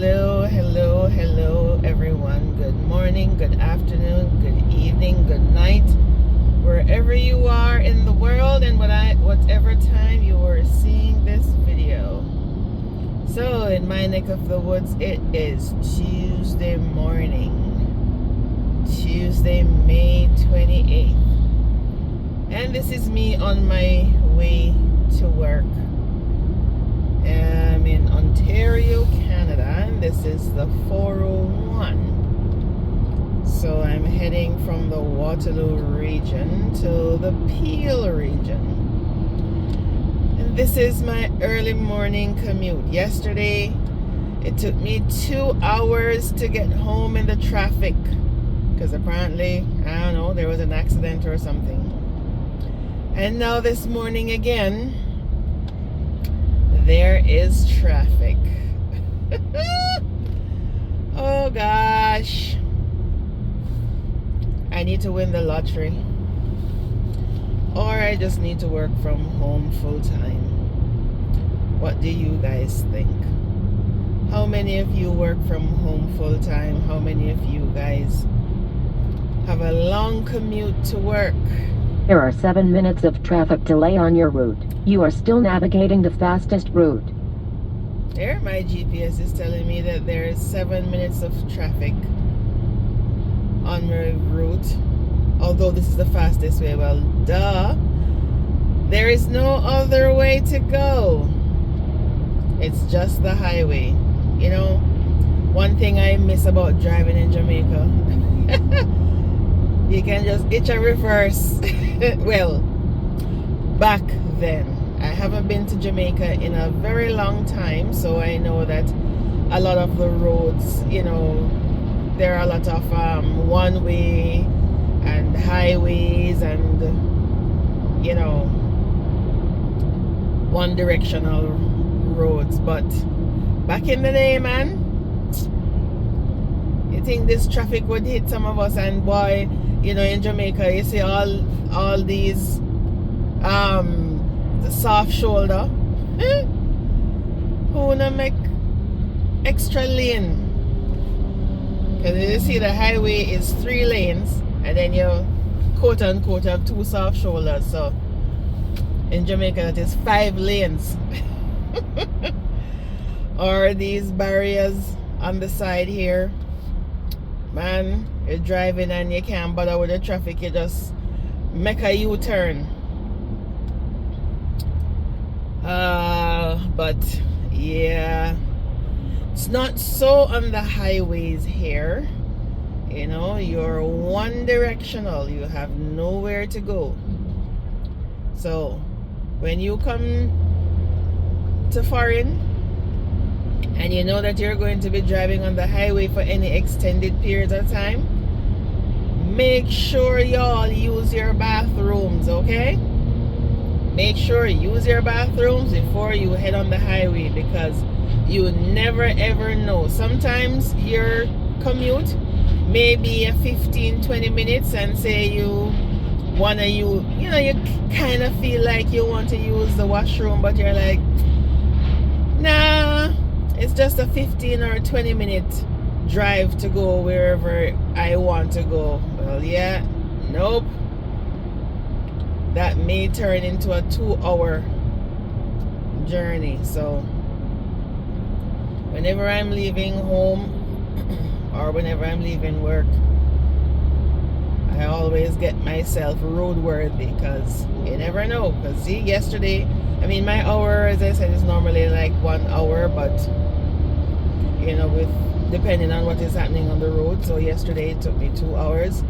Hello, hello, hello, everyone. Good morning, good afternoon, good evening, good night, wherever you are in the world and whatever time you are seeing this video. So, in my neck of the woods, it is Tuesday morning, Tuesday, May 28th. And this is me on my way to work. I'm in Ontario, Canada, and this is the 401. So I'm heading from the Waterloo region to the Peel region. And this is my early morning commute. Yesterday, it took me 2 hours to get home in the traffic because apparently, I don't know, there was an accident or something. And now this morning again, there is traffic. Oh gosh. I need to win the lottery. Or I just need to work from home full time. What do you guys think? How many of you work from home full time? How many of you guys have a long commute to work? There are 7 minutes of traffic delay on your route. You are still navigating the fastest route. There, my GPS is telling me that there is 7 minutes of traffic on my route. Although this is the fastest way. Well, duh. There is no other way to go. It's just the highway. You know, one thing I miss about driving in Jamaica, you can just hitch a reverse. Well, back then. I haven't been to Jamaica in a very long time, so I know that a lot of the roads, you know, there are a lot of one-way and highways and, you know, one-directional roads. But back in the day, man, you think this traffic would hit some of us? And boy, you know, in Jamaica, you see all these soft shoulder who wanna make extra lane, because you see the highway is 3 lanes and then you quote unquote have 2 soft shoulders. So in Jamaica that is 5 lanes. Or these barriers on the side here, man, you're driving and you can't bother with the traffic, you just make a U-turn. But yeah, it's not so on the highways here. You know, you're one directional, you have nowhere to go. So when you come to foreign and you know that you're going to be driving on the highway for any extended period of time, make sure y'all use your bathrooms, okay? Make sure you use your bathrooms before you head on the highway, because you never ever know. Sometimes your commute may be a 15-20 minutes, and say you wanna you know, you kind of feel like you want to use the washroom, but you're like, nah, it's just a 15 or 20 minute drive to go wherever I want to go. Well, yeah, nope. That may turn into a 2-hour journey. So whenever I'm leaving home or whenever I'm leaving work, I always get myself roadworthy, because you never know. Because see, yesterday, I mean, my hour, as I said, is normally like 1 hour, but you know, with depending on what is happening on the road. So yesterday it took me 2 hours.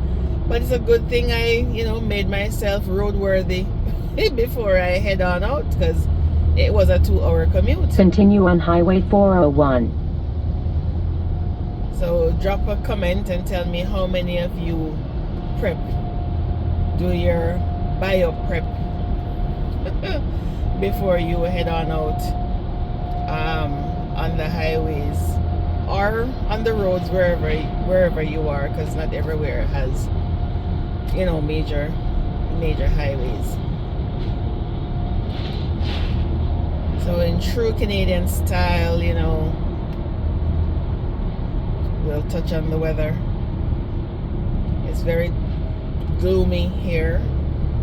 But it's a good thing I, you know, made myself roadworthy before I head on out, because it was a 2-hour commute. Continue on Highway 401. So drop a comment and tell me how many of you prep, do your bio prep before you head on out on the highways or on the roads, wherever you are, because not everywhere has, you know, major highways. So in true Canadian style, you know, we'll touch on the weather. It's very gloomy here.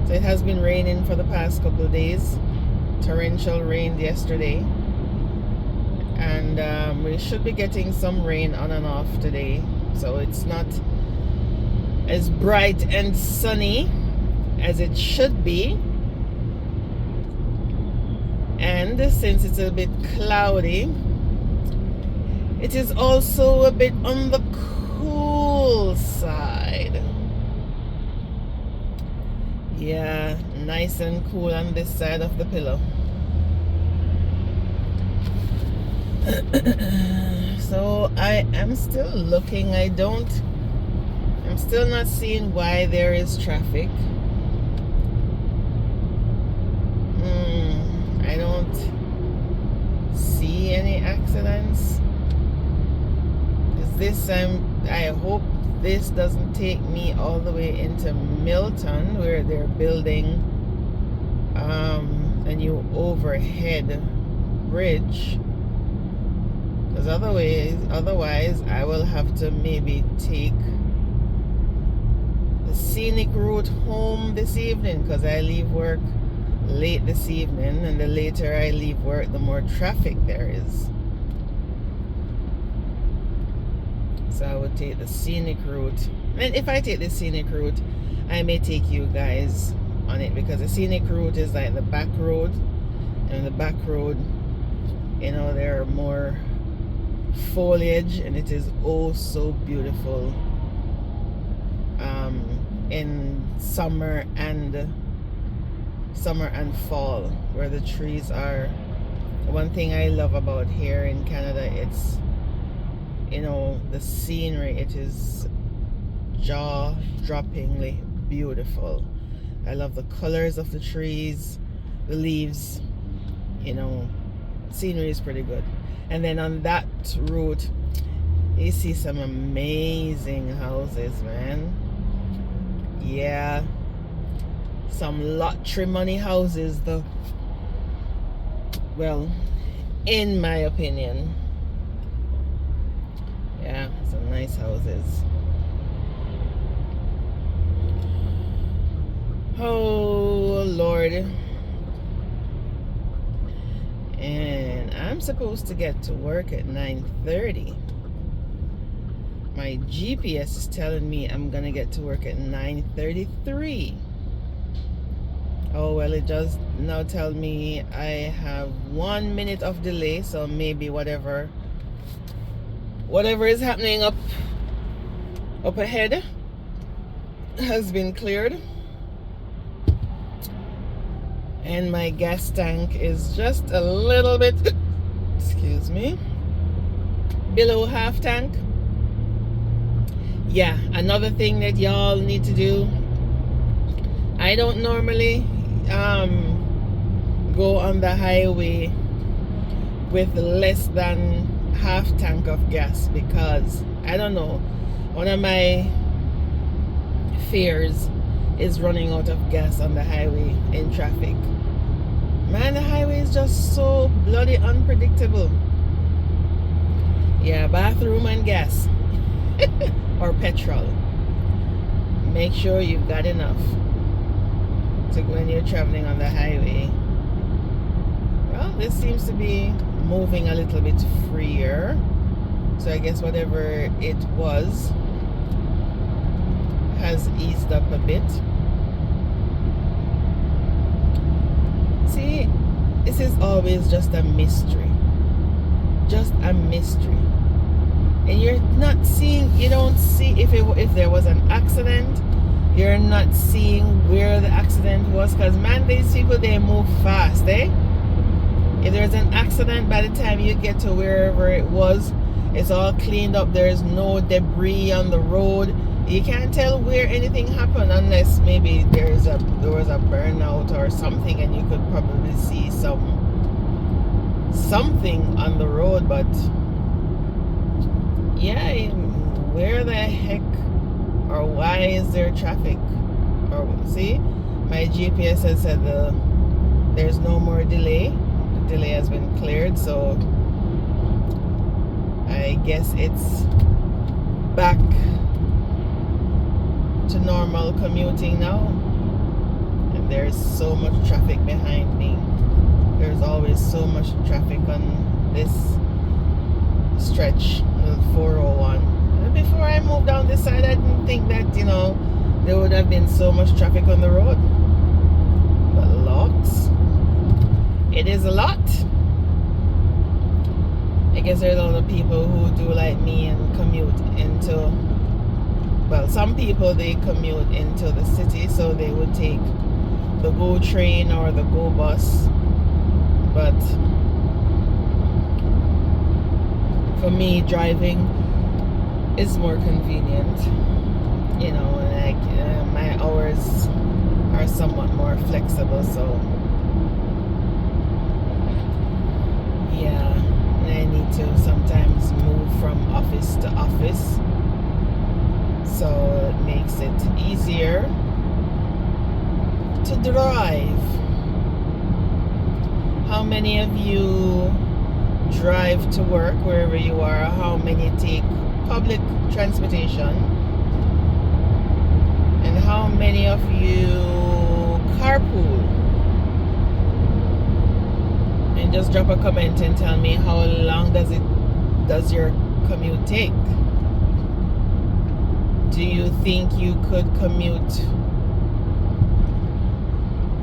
So it has been raining for the past couple of days. Torrential rain yesterday. And we should be getting some rain on and off today. So it's not as bright and sunny as it should be. And since it's a bit cloudy, it is also a bit on the cool side. Yeah, nice and cool on this side of the pillow. So I am still looking. I'm still not seeing why there is traffic. I don't see any accidents. I hope this doesn't take me all the way into Milton, where they're building a new overhead bridge. Because otherwise I will have to maybe take the scenic route home this evening, because I leave work late this evening, and the later I leave work, the more traffic there is. So I would take the scenic route. And if I take the scenic route, I may take you guys on it, because the scenic route is like the back road, and the back road, you know, there are more foliage, and it is oh so beautiful in summer and fall, where the trees are. One thing I love about here in Canada, it's, you know, the scenery. It is jaw-droppingly beautiful. I love the colors of the trees, the leaves, you know, scenery is pretty good. And then on that route, you see some amazing houses, man. Yeah, some lottery money houses, though. Well, in my opinion, yeah, some nice houses. Oh Lord. And I'm supposed to get to work at 9:30. My GPS is telling me I'm gonna get to work at 9:33. Oh well, it does now tell me I have 1 minute of delay, so maybe whatever is happening up ahead has been cleared. And my gas tank is just a little bit, excuse me, below half tank. Yeah, another thing that y'all need to do, I don't normally go on the highway with less than half tank of gas, because I don't know, one of my fears is running out of gas on the highway in traffic. Man, the highway is just so bloody unpredictable. Yeah, bathroom and gas or petrol. Make sure you've got enough to when you're traveling on the highway. Well, this seems to be moving a little bit freer, so I guess whatever it was has eased up a bit. See, this is always just a mystery. Just a mystery. And you're not seeing, you don't see if there was an accident, you're not seeing where the accident was, because man, these people, they move fast, eh? If there's an accident, by the time you get to wherever it was, it's all cleaned up, there's no debris on the road. You can't tell where anything happened unless maybe there was a burnout or something, and you could probably see something on the road. But yeah, where the heck or why is there traffic? Or see, my GPS has said there's no more delay. The delay has been cleared, so I guess it's back to normal commuting now, and there's so much traffic behind me. There's always so much traffic on this stretch, the 401. And before I moved down this side, I didn't think that, you know, there would have been so much traffic on the road. But lots. It is a lot. I guess there's a lot of people who do like me and commute into, well, some people, they commute into the city, so they would take the GO train or the GO bus. But for me, driving is more convenient. You know, like my hours are somewhat more flexible, so yeah. I need to sometimes move from office to office, so it makes it easier to drive. How many of you drive to work wherever you are? How many take public transportation? And how many of you carpool? And just drop a comment and tell me how long does your commute take? Do you think you could commute?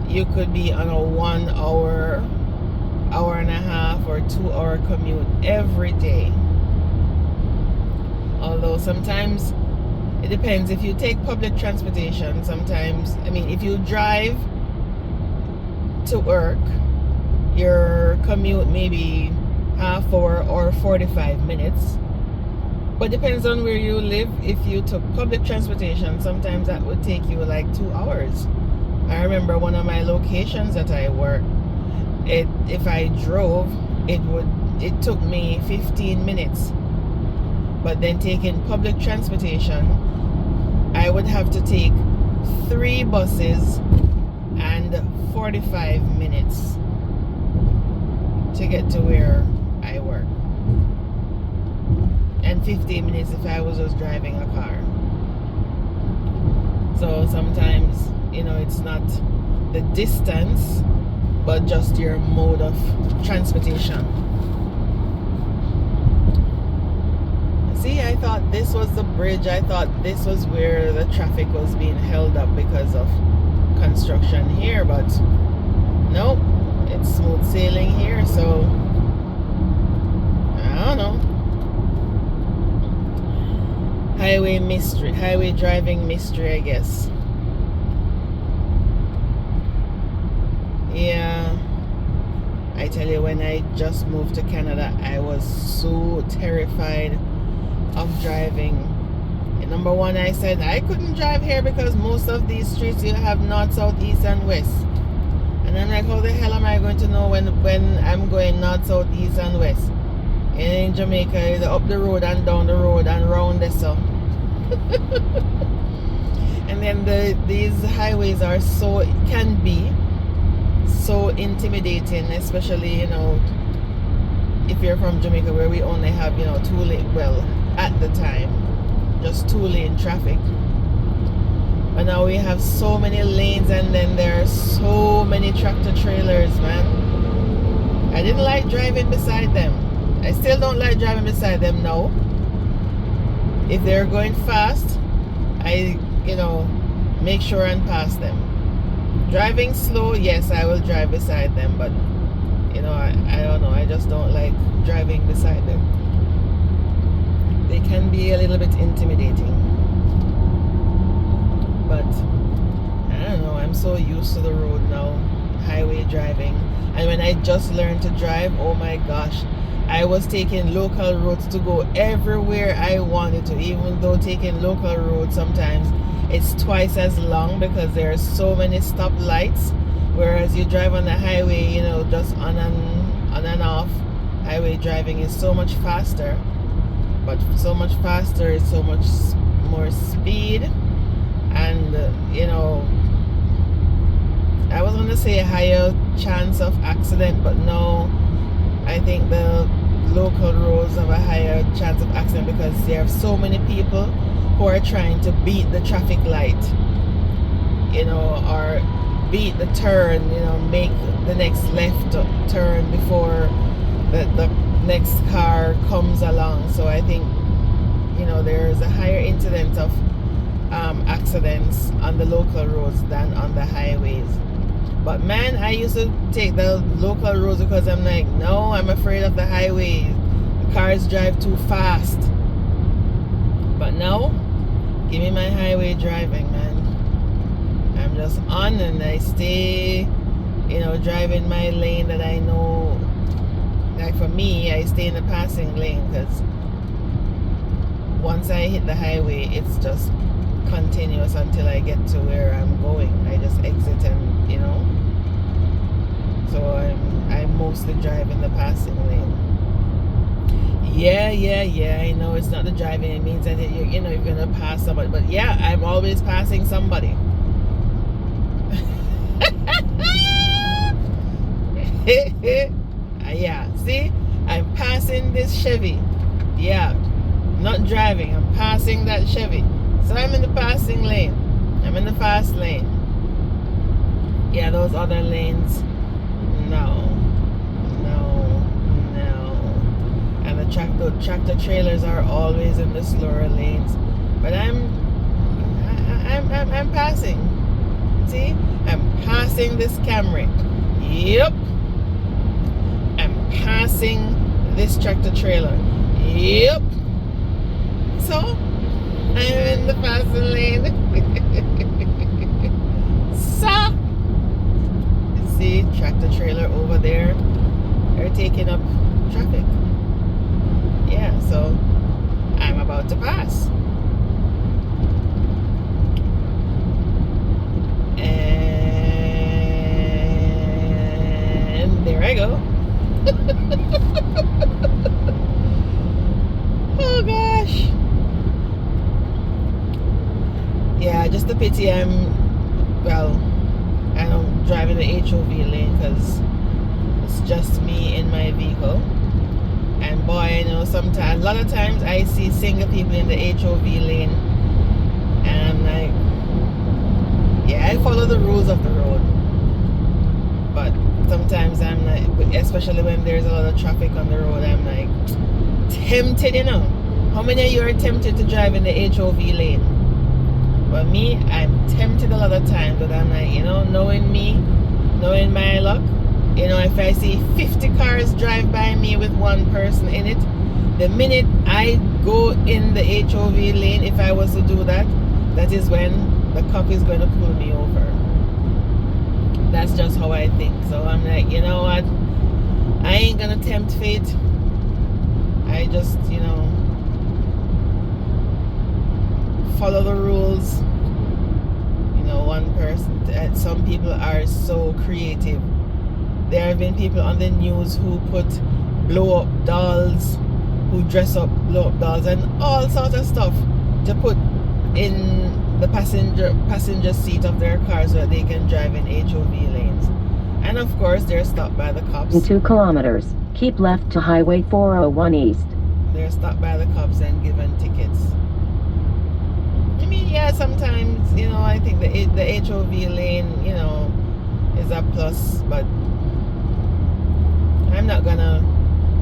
You could be on a 1 hour, hour and a half, or 2 hour commute every day. Although sometimes it depends. If you take public transportation, sometimes, I mean, if you drive to work, your commute may be half hour or 45 minutes. But depends on where you live. If you took public transportation, sometimes that would take you like 2 hours. I remember one of my locations that I work, if I drove, it took me 15 minutes. But then taking public transportation, I would have to take 3 buses and 45 minutes to get to where I work, and 15 minutes if I was just driving a car. So sometimes, you know, it's not the distance, but just your mode of transportation. See, I thought this was the bridge. I thought this was where the traffic was being held up because of construction here, but nope, it's smooth sailing here. So I don't know. Highway mystery, highway driving mystery, I guess. Yeah, I tell you, when I just moved to Canada, I was so terrified of driving. And number one, I said I couldn't drive here because most of these streets you have north, south, east, and west. And I'm like, how the hell am I going to know when I'm going north, south, east, and west? And in Jamaica, it's up the road and down the road and round the sun. And then these highways are can be so intimidating, especially, you know, if you're from Jamaica, where we only have, you know, 2 lane, well, at the time, just 2 lane traffic. But now we have so many lanes, and then there are so many tractor trailers, man. I didn't like driving beside them. I still don't like driving beside them now. If they're going fast, I, you know, make sure and pass them. Driving slow, yes, I will drive beside them, but, you know, I don't know, I just don't like driving beside them. They can be a little bit intimidating. But I don't know, I'm so used to the road now, highway driving. And when I just learned to drive, oh my gosh, I was taking local roads to go everywhere I wanted to, even though taking local roads sometimes it's twice as long because there are so many stoplights, whereas you drive on the highway, you know, just on and off. Highway driving is so much faster, but so much faster is so much more speed, and you know, I was going to say a higher chance of accident, but no, I think the local roads have a higher chance of accident because there are so many people who are trying to beat the traffic light, you know, or beat the turn, you know, make the next left turn before the next car comes along. So I think, you know, there's a higher incidence of accidents on the local roads than on the highways. But man, I used to take the local roads because I'm like, no, I'm afraid of the highway. The cars drive too fast. But now, give me my highway driving, man. I'm just on and I stay, you know, driving my lane that I know. Like for me, I stay in the passing lane because once I hit the highway, it's just continuous until I get to where I'm going. I just exit and, you know. So I mostly drive in the passing lane. Yeah, I know it's not the driving, it means that you know, you're gonna pass somebody, but yeah, I'm always passing somebody. Yeah, see, I'm passing this Chevy. Yeah, not driving, I'm passing that Chevy. So I'm in the passing lane. I'm in the fast lane. Yeah, those other lanes, no. And the tractor trailers are always in the slower lanes. But I'm passing. See? I'm passing this Camry. Yep. I'm passing this tractor trailer. Yep. So I'm in the passing lane. So see, tractor trailer over there, they're taking up traffic. Yeah, so I'm about to pass. And there I go. Oh gosh. Yeah, just a pity I don't drive in the HOV lane because it's just me in my vehicle. And boy, you know, sometimes, a lot of times I see single people in the HOV lane and I'm like, yeah, I follow the rules of the road. But sometimes I'm like, especially when there's a lot of traffic on the road, I'm like, tempted, you know. How many of you are tempted to drive in the HOV lane? But me, I'm tempted a lot of times, but I'm like, you know, knowing me, knowing my luck, you know, if I see 50 cars drive by me with one person in it, the minute I go in the HOV lane, if I was to do that, that is when the cop is going to pull me over. That's just how I think. So I'm like, you know what, I ain't gonna tempt fate. I just, you know, follow the rules. You know, one person, some people are so creative. There have been people on the news who put blow up dolls, who dress up blow up dolls and all sorts of stuff to put in the passenger seat of their cars so that they can drive in HOV lanes. And of course they're stopped by the cops. In 2 kilometers, keep left to Highway 401 East. They're stopped by the cops and given tickets. I mean, yeah, sometimes, you know, I think the HOV lane, you know, is a plus, but I'm not gonna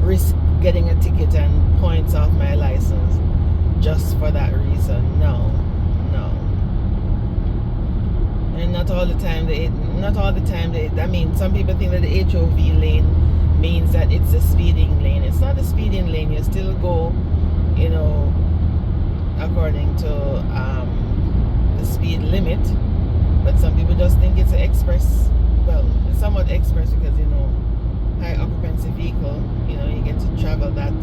risk getting a ticket and points off my license just for that reason. No. And not all the time, I mean, some people think that the HOV lane means that it's a speeding lane. It's not a speeding lane. You still go, you know, according to the speed limit. But some people just think it's an express. Well, it's somewhat express because, you know, high occupancy vehicle, you know, you get to travel that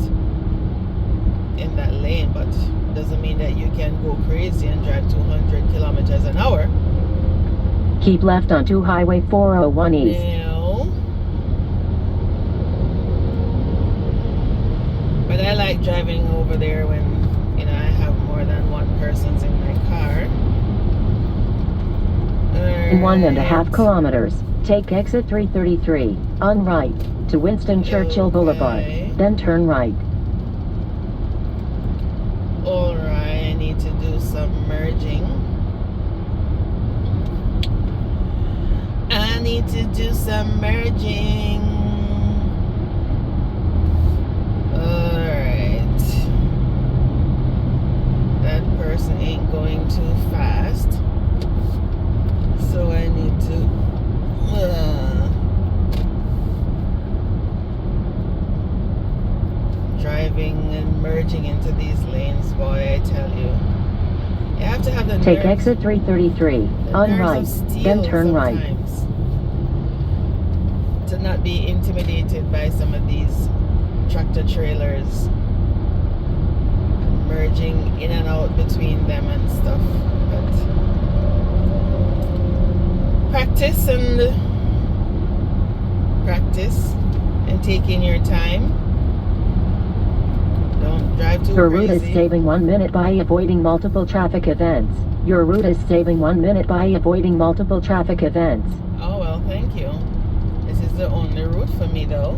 in that lane, but doesn't mean that you can go crazy and drive 200 kilometers an hour. Keep left onto Highway 401 East. No. But I like driving over there when, you know, I have more than one person in my car. In 1.5 kilometers, take exit 333 on right to Winston Churchill Boulevard. then turn right. Alright, I need to do some merging. I need to do some merging. Alright. That person ain't going too fast. So I need to driving and merging into these lanes, boy, I tell you. You have to have the Take nerves, exit 333 on nerves right, of steel then turn right. sometimes, to not be intimidated by some of these tractor trailers, merging in and out between them and stuff. But practice and taking your time. Don't drive too Your route is crazy. saving 1 minute by avoiding multiple traffic events. Your route is saving 1 minute by avoiding multiple traffic events. Oh well, thank you. This is the only route for me though.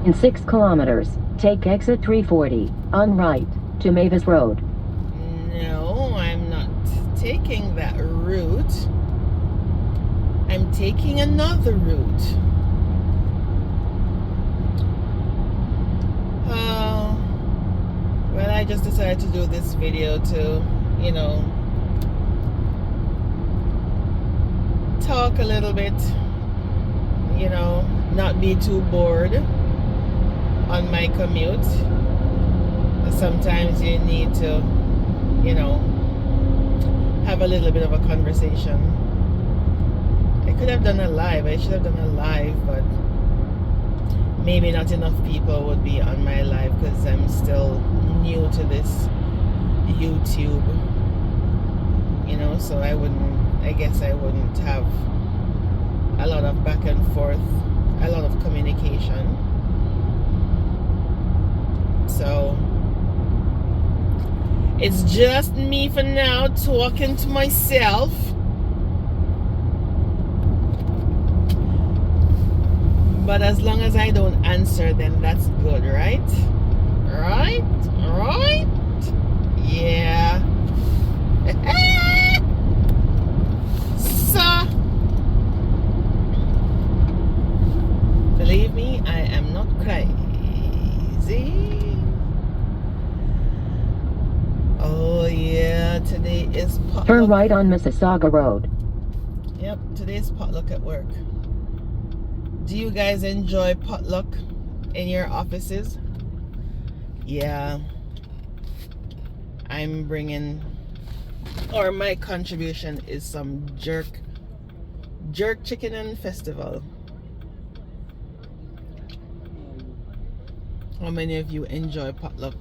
In 6 kilometers, take exit 340 on right to Mavis Road. No, I'm not taking that route. I'm taking another route. Well, I just decided to do this video to, you know, talk a little bit, you know, not be too bored on my commute. Sometimes you need to, you know, have a little bit of a conversation. I could have done a live. I should have done a live, but maybe not enough people would be on my live because I'm still new to this YouTube, you know, so I guess I wouldn't have a lot of back and forth, a lot of communication. So it's just me for now, talking to myself. But as long as I don't answer, then that's good, right? Right? Right? Yeah. So, believe me, I am not crazy. Oh yeah, today is potluck. Turn right on Mississauga Road. Yep, today's potluck at work. Do you guys enjoy potluck in your offices? Yeah. I'm bringing, or my contribution is some jerk chicken and festival. How many of you enjoy potluck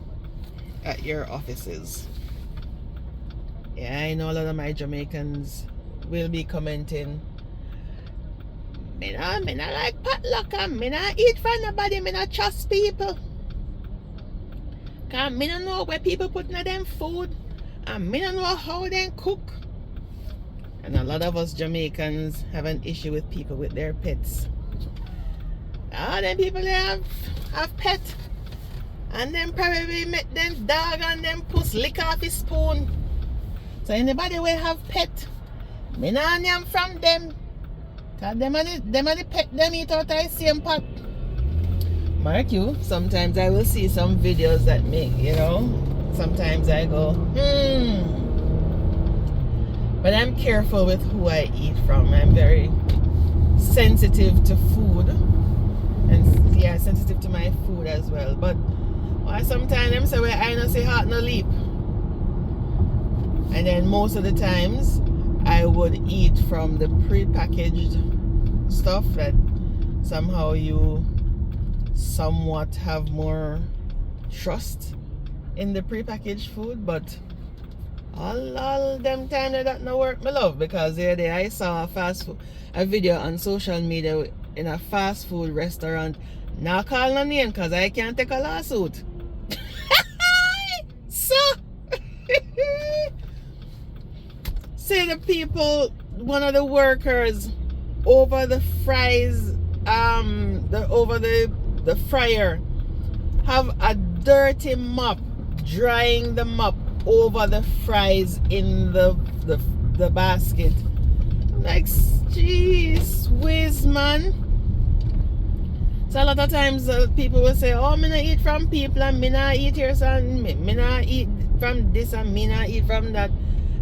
at your offices? Yeah, I know a lot of my Jamaicans will be commenting, me not like potluck, and me not eat from nobody, me not trust people. Cause me don't know where people put in them food, and me don't know how they cook. And a lot of us Jamaicans have an issue with people with their pets. Them people they have pet, and then probably make them dog and them puss lick off his spoon. So anybody will have pet, me not yam from them. Cause them and the pet them eat out of the same pot. Mark you, sometimes I will see some videos that make, you know, sometimes I go, But I'm careful with who I eat from. I'm very sensitive to food. And yeah, sensitive to my food as well. But why sometimes them say, well, I don't say heart no leap. And then most of the times I would eat from the pre-packaged stuff that somehow you somewhat have more trust in the pre-packaged food. But all them time that don't work, my love, because the other day I saw a video on social media in a fast food restaurant. Not call no name because I can't take a lawsuit. So say the people, one of the workers over the fries the fryer, have a dirty mop drying the mop over the fries in the basket. I'm like, jeez whiz, man. So a lot of times people will say, oh, me not eat from people and me not eat here, so me not eat from this and me not eat from that.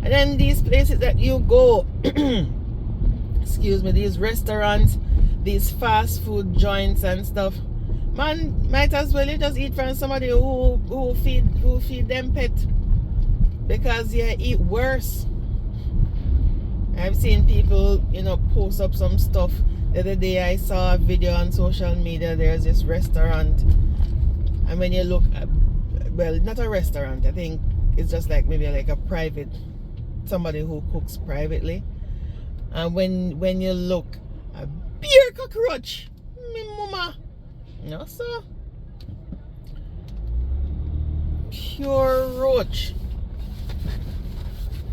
And then these places that you go, excuse me, these restaurants, these fast food joints and stuff, man, might as well you just eat from somebody who feed them pet, because you eat worse. I've seen people, post up some stuff. The other day I saw a video on social media. There's this restaurant, and when you look, well, not a restaurant, I think it's just like maybe like a private, somebody who cooks privately. And when you look, a beer cockroach, me mama, no sir, pure roach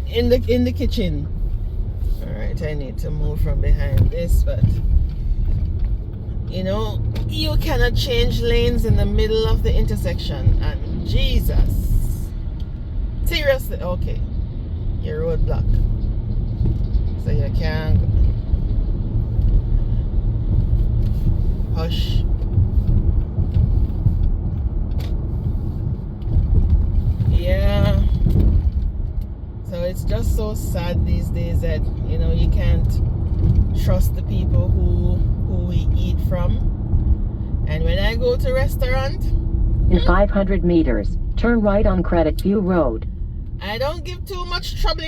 in the kitchen. All right, I need to move from behind this, but you cannot change lanes in the middle of the intersection, and Jesus, seriously, okay, your roadblock, so you can't go. Hush. Yeah. So it's just so sad these days that you can't trust the people who we eat from. And when I go to restaurant, in 500 meters, turn right on Credit View Road. I don't give too much trouble,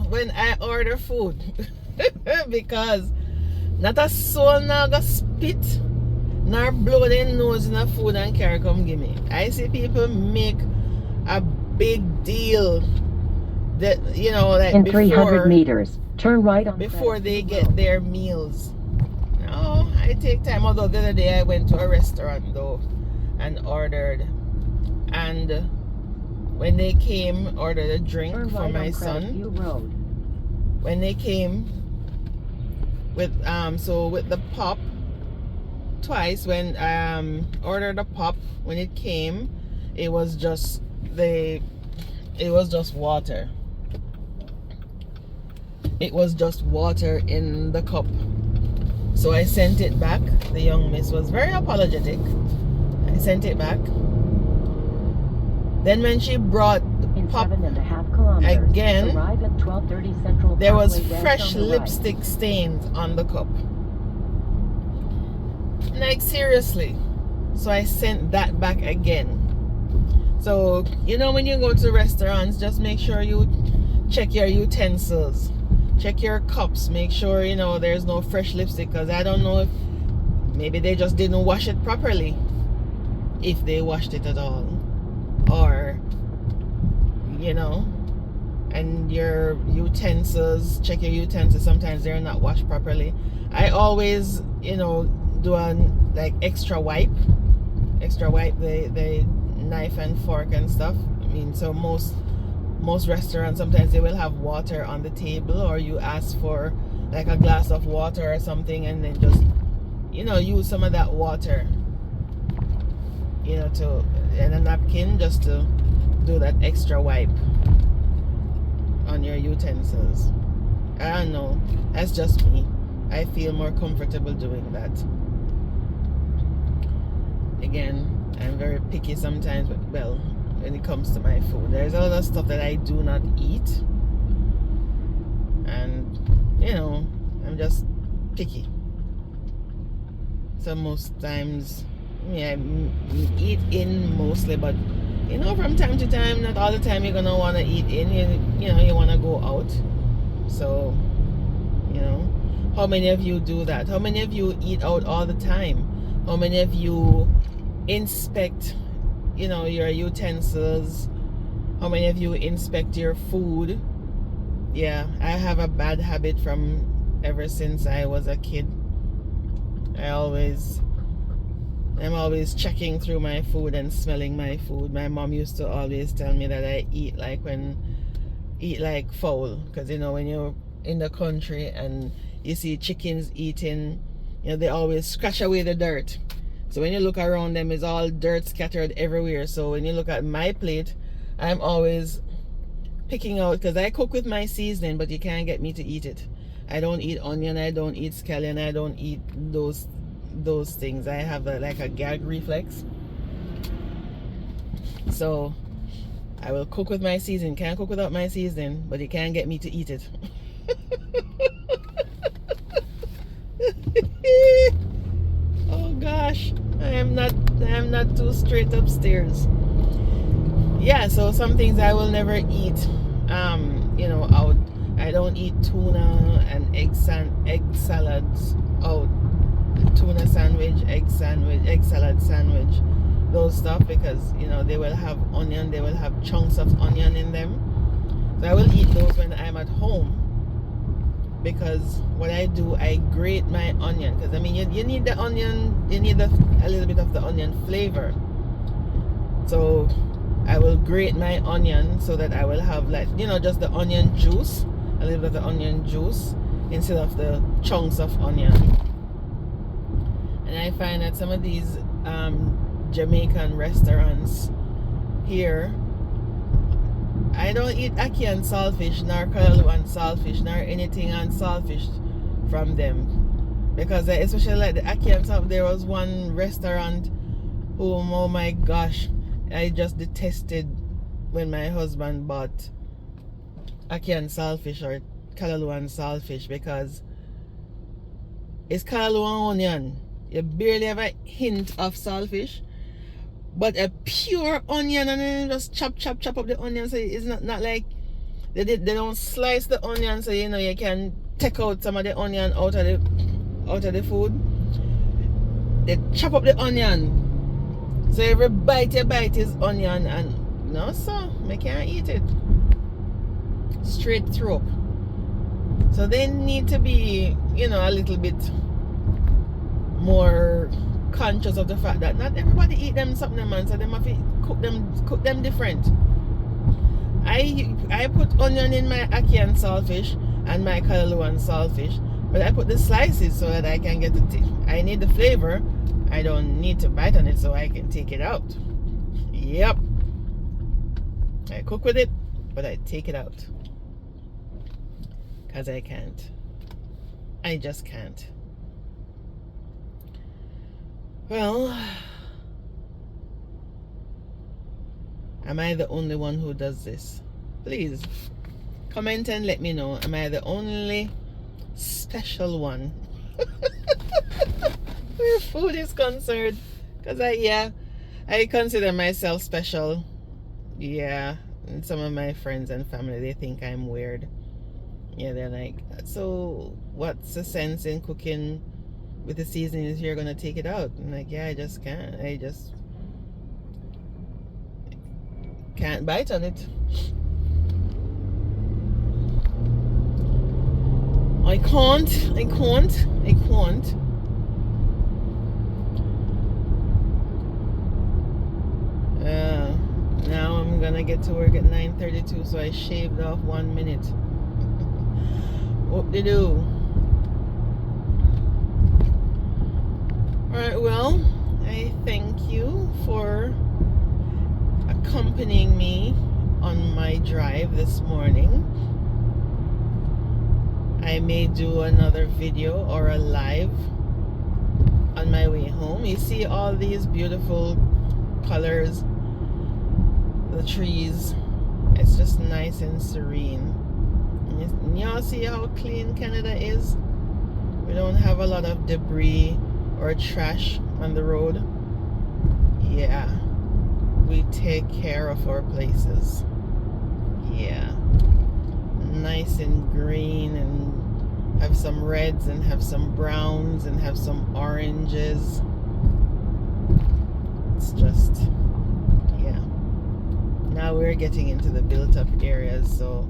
when I order food. Because not a soul now go spit nor blow their nose in the food and carry come give me. I see people make a big deal that like in 300 meters, turn right on before they get their meals. No, I take time. Although the other day I went to a restaurant though and ordered, and when they came, ordered a drink for my son. When they came with with the pop, twice when ordered a pop, when it came, it was just water. It was just water in the cup. So I sent it back. The young miss was very apologetic. I sent it back. Then when she brought the pop 7.5 kilometers, again, arrive at 1230 Central there was Parkway fresh on the lipstick right. stains on the cup. Like, seriously. So I sent that back again. So when you go to restaurants, just make sure you check your utensils, check your cups, make sure there's no fresh lipstick, because I don't know if maybe they just didn't wash it properly, if they washed it at all, or and your utensils, check your utensils, sometimes they're not washed properly. I always do an extra wipe the knife and fork and stuff. I mean, so most restaurants, sometimes they will have water on the table, or you ask for like a glass of water or something, and then just use some of that water to, and a napkin, just to do that extra wipe on your utensils. I don't know, that's just me. I feel more comfortable doing that. Again, I'm very picky sometimes, but when it comes to my food, there's a lot of stuff that I do not eat, and I'm just picky. So most times, I eat in mostly, but from time to time, not all the time you're gonna want to eat in. You want to go out. So how many of you do that? How many of you eat out all the time? How many of you inspect your utensils? How many of you inspect your food? Yeah, I have a bad habit from ever since I was a kid. I'm always checking through my food and smelling my food. My mom used to always tell me that I eat like fowl, because when you're in the country and you see chickens eating You know, they always scratch away the dirt. So when you look around them, it's all dirt scattered everywhere. So when you look at my plate, I'm always picking out, because I cook with my seasoning, but you can't get me to eat it. I don't eat onion, I don't eat scallion, I don't eat those things. I have like a gag reflex. So I will cook with my seasoning. Can't cook without my seasoning, but you can't get me to eat it. Oh gosh, I am not too straight upstairs. Yeah, so some things I will never eat you know, out. I don't eat tuna and egg salads out. Tuna sandwich, egg salad sandwich, those stuff, because you know they will have onion, they will have chunks of onion in them. So I will eat those when I'm at home, because what I do, I grate my onion, because I mean you need the onion, you need a little bit of the onion flavor. So I will grate my onion so that I will have, like, you know, just the onion juice, a little bit of the onion juice instead of the chunks of onion. And I find that some of these Jamaican restaurants here, I don't eat ackee and saltfish, nor kalaloo and saltfish, nor anything on saltfish from them, because especially like the ackee and saltfish, there was one restaurant whom, oh my gosh, I just detested when my husband bought ackee and saltfish, or kalaloo and saltfish, because it's kalaloo and onion. You barely have a hint of saltfish, but a pure onion, and then just chop up the onion. So it's not like they don't slice the onion, so you know you can take out some of the onion out of the food. They chop up the onion, so every bite you bite is onion, and no, so I can't eat it. Straight through. So they need to be, you know, a little bit more conscious of the fact that not everybody eat them something, man. So they have to cook them different. I put onion in my ackee and saltfish and my kalaloo and saltfish, but I put the slices so that I can get I need the flavor. I don't need to bite on it, so I can take it out. Yep. I cook with it, but I take it out, because I can't. I just can't. Well, am I the only one who does this? Please comment and let me know. Am I the only special one where food is concerned? Because I consider myself special. Yeah, and some of my friends and family, they think I'm weird. Yeah, they're like, so what's the sense in cooking with the seasonings? You're gonna take it out. I'm like, yeah, I just can't. I just can't bite on it. I can't. Now I'm gonna get to work at 9:32, so I shaved off 1 minute. Whoop-de-doo. Alright, well, I thank you for accompanying me on my drive this morning. I may do another video or a live on my way home. You see all these beautiful colors, the trees. It's just nice and serene. And y'all see how clean Canada is? We don't have a lot of debris or trash on the road. Yeah, we take care of our places. Yeah, nice and green, and have some reds and have some browns and have some oranges. It's just, yeah. Now we're getting into the built up areas, so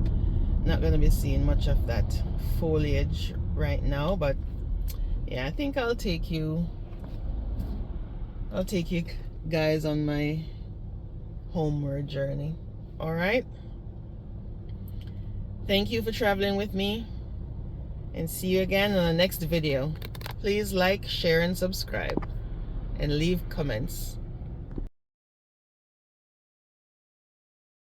not going to be seeing much of that foliage right now, but yeah, I think I'll take you guys on my homeward journey. All right, thank you for traveling with me, and see you again in the next video. please like, share, and subscribe, and leave comments